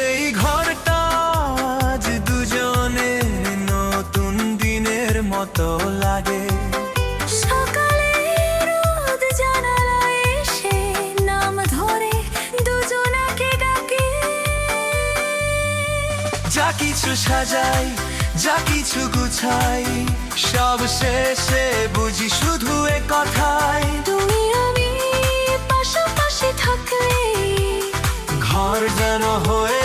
এই ঘরটা আজ দুজনের নতুন দিনের মতো লাগে। সকালে রোদ জানালায় এসে নাম ধরে দুজনাকে ডাকে। যা কিছু সাজাই, যা কিছু গুছাই, সব শেষে বুঝি শুধু এ কথাই, তুমি আমি পাশাপাশি থাকলে ঘর যেন হয়ে